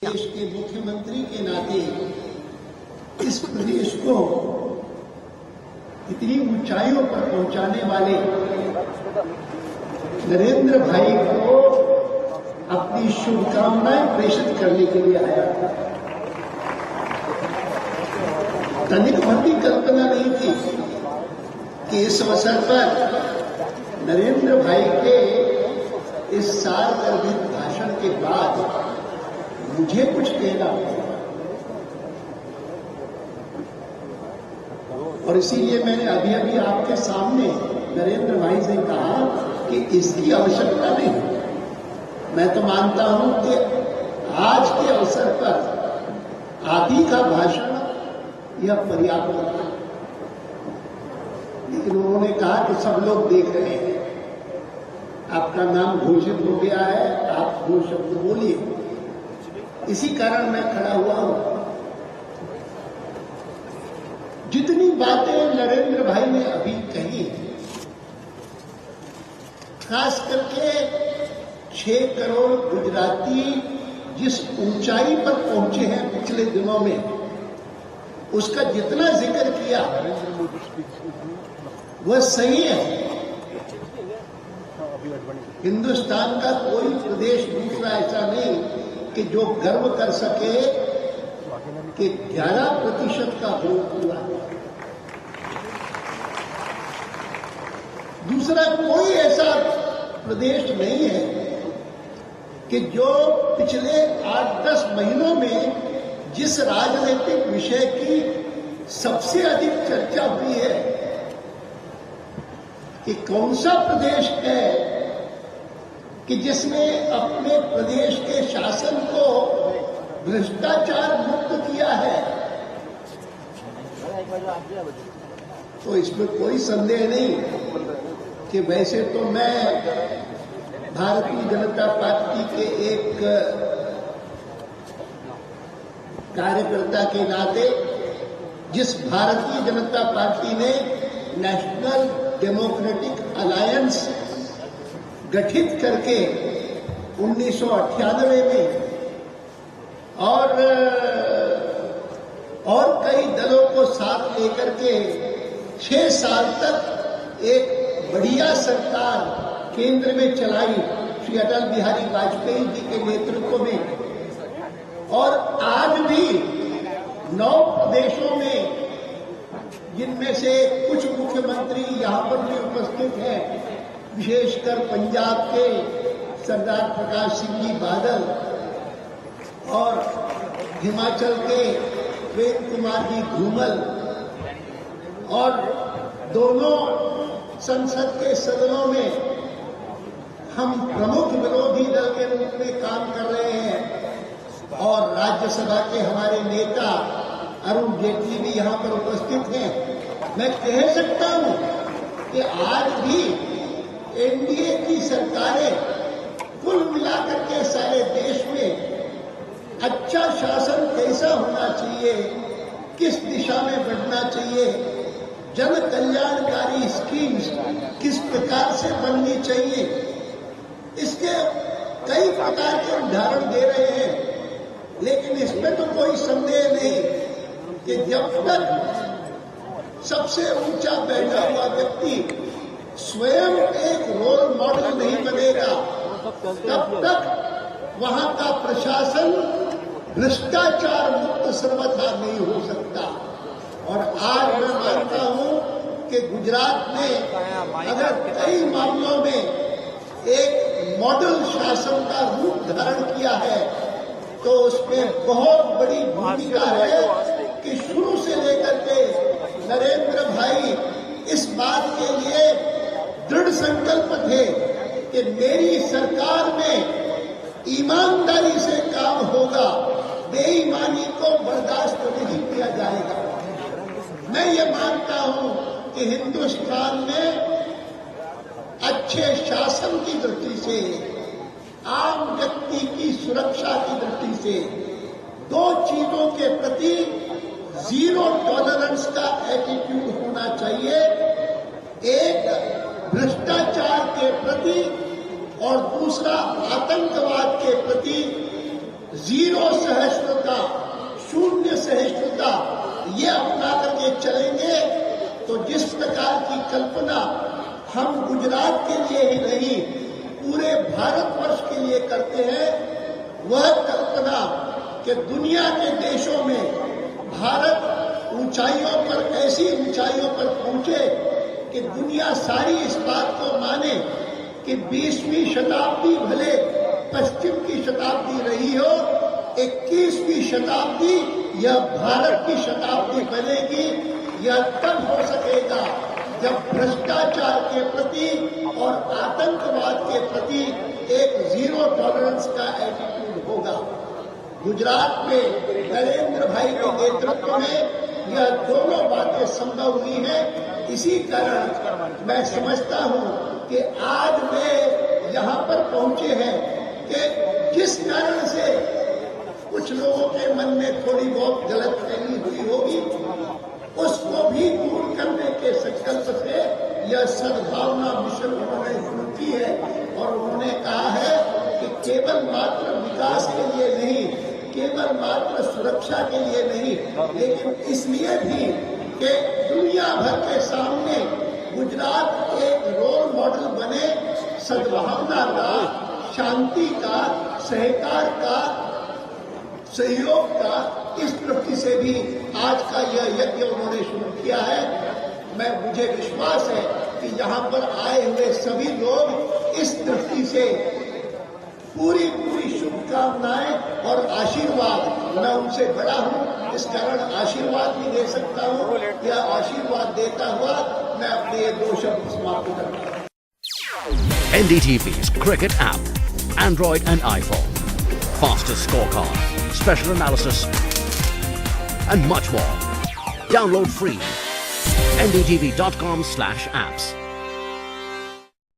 देश के मुख्यमंत्री के नाते इस प्रदेश को इतनी ऊंचाइयों पर पहुंचाने वाले नरेंद्र भाई को अपनी शुभकामनाएं प्रेषित करने के लिए आया था। तनिक भर भी कल्पना नहीं थी कि इस अवसर पर नरेंद्र भाई के इस सारगर्भित भाषण के बाद मुझे कुछ कहना होगा, और इसीलिए मैंने अभी अभी आपके सामने नरेंद्र भाई से कहा कि इसकी आवश्यकता नहीं। मैं तो मानता हूं कि आज के अवसर पर आदि का भाषण यह पर्याप्त है, लेकिन उन्होंने कहा कि सब लोग देख रहे हैं, आपका नाम घोषित हो गया है, आप दो शब्द बोलिए। इसी कारण मैं खड़ा हुआ हूं। जितनी बातें नरेंद्र भाई ने अभी कही, खास करके 6 करोड़ गुजराती जिस ऊंचाई पर पहुंचे हैं पिछले दिनों में, उसका जितना जिक्र किया वह सही है। हिंदुस्तान का कोई प्रदेश दूसरा ऐसा नहीं कि जो गर्व कर सके कि 11% का वोट हुआ। दूसरा कोई ऐसा प्रदेश नहीं है कि जो पिछले 8-10 महीनों में जिस राजनीतिक विषय की सबसे अधिक चर्चा हुई है, कि कौन सा प्रदेश है कि जिसने अपने प्रदेश के शासन को भ्रष्टाचार मुक्त किया है। तो इसमें कोई संदेह नहीं कि वैसे तो मैं भारतीय जनता पार्टी के एक कार्यकर्ता के नाते, जिस भारतीय जनता पार्टी ने नेशनल डेमोक्रेटिक अलायंस गठित करके 1998 में और कई दलों को साथ लेकर के 6 साल तक एक बढ़िया सरकार केंद्र में चलाई श्री अटल बिहारी वाजपेयी जी के नेतृत्व में। और आज भी 9 प्रदेशों में, जिनमें से कुछ मुख्यमंत्री यहां पर भी उपस्थित हैं, विशेषकर पंजाब के सरदार प्रकाश सिंह जी बादल और हिमाचल के प्रेम कुमार जी धूमल, और दोनों संसद के सदनों में हम प्रमुख विरोधी दल के रूप में काम कर रहे हैं, और राज्यसभा के हमारे नेता अरुण जेटली भी यहां पर उपस्थित हैं। मैं कह सकता हूं कि आज भी एनडीए की सरकारें कुल मिलाकर के सारे देश में अच्छा शासन कैसा होना चाहिए, किस दिशा में बढ़ना चाहिए, जन कल्याणकारी स्कीम्स किस प्रकार से बननी चाहिए, इसके कई प्रकार के उदाहरण दे रहे हैं। लेकिन इसमें तो कोई संदेह नहीं कि जब तक सबसे ऊंचा बैठा हुआ व्यक्ति स्वयं एक रोल मॉडल नहीं बनेगा, तब तक वहां का प्रशासन भ्रष्टाचार मुक्त सर्वथा नहीं हो सकता। और आज मैं मानता हूं कि गुजरात ने अगर कई मामलों में एक मॉडल शासन का रूप धारण किया है, तो उसमें बहुत बड़ी भूमिका है कि शुरू से लेकर के नरेंद्र भाई इस बात के लिए दृढ़ संकल्प थे कि मेरी सरकार में ईमानदारी से काम होगा, बेईमानी को बर्दाश्त नहीं किया जाएगा। मैं ये मानता हूं कि हिंदुस्तान में अच्छे शासन की दृष्टि से, आम व्यक्ति की सुरक्षा की दृष्टि से 2 चीजों के प्रति 0 टॉलरेंस का एटीट्यूड होना चाहिए। एक भ्रष्टाचार के प्रति और दूसरा आतंकवाद के प्रति जीरो सहिष्णुता, शून्य सहिष्णुता ये अपना करके चलेंगे तो जिस प्रकार की कल्पना हम गुजरात के लिए ही नहीं पूरे भारतवर्ष के लिए करते हैं, वह कल्पना कि दुनिया के देशों में भारत ऊंचाइयों पर, ऐसी ऊंचाइयों पर पहुंचे कि दुनिया सारी इस बात को माने कि 20वीं शताब्दी भले पश्चिम की शताब्दी रही हो, 21वीं शताब्दी यह भारत की शताब्दी बनेगी। यह तब हो सकेगा जब भ्रष्टाचार के प्रति और आतंकवाद के प्रति एक जीरो टॉलरेंस का एटीट्यूड होगा। गुजरात में नरेंद्र भाई के नेतृत्व में यह दोनों बातें संभव हुई हैं। इसी कारण मैं समझता हूं कि आज वे यहां पर पहुंचे हैं कि जिस कारण से कुछ लोगों के मन में थोड़ी बहुत गलतफहमी हुई होगी, उसको भी दूर करने के संकल्प से यह सद्भावना मिशन उन्होंने शुरू की है। और उन्होंने कहा है कि केवल मात्र विकास के लिए नहीं, केवल मात्र सुरक्षा के लिए नहीं, लेकिन इसलिए भी कि दुनिया भर के सामने गुजरात एक रोल मॉडल बने सद्भावना का, शांति का, सहकार का, सहयोग का। इस दृष्टि से भी आज का यह यज्ञ उन्होंने शुरू किया है। मुझे विश्वास है कि यहाँ पर आए हुए सभी लोग इस दृष्टि से पूरी शुभकामनाएं और आशीर्वाद, मैं उनसे बड़ा हूँ इस कारण आशीर्वाद भी दे सकता हूँ। यह आशीर्वाद देता हुआ मैं अपने ये 2 शब्द समाप्त करता हूँ। NDTV's cricket app, Android and iPhone, fastest scorecard, special analysis and much more. Download free. ndtv.com/apps.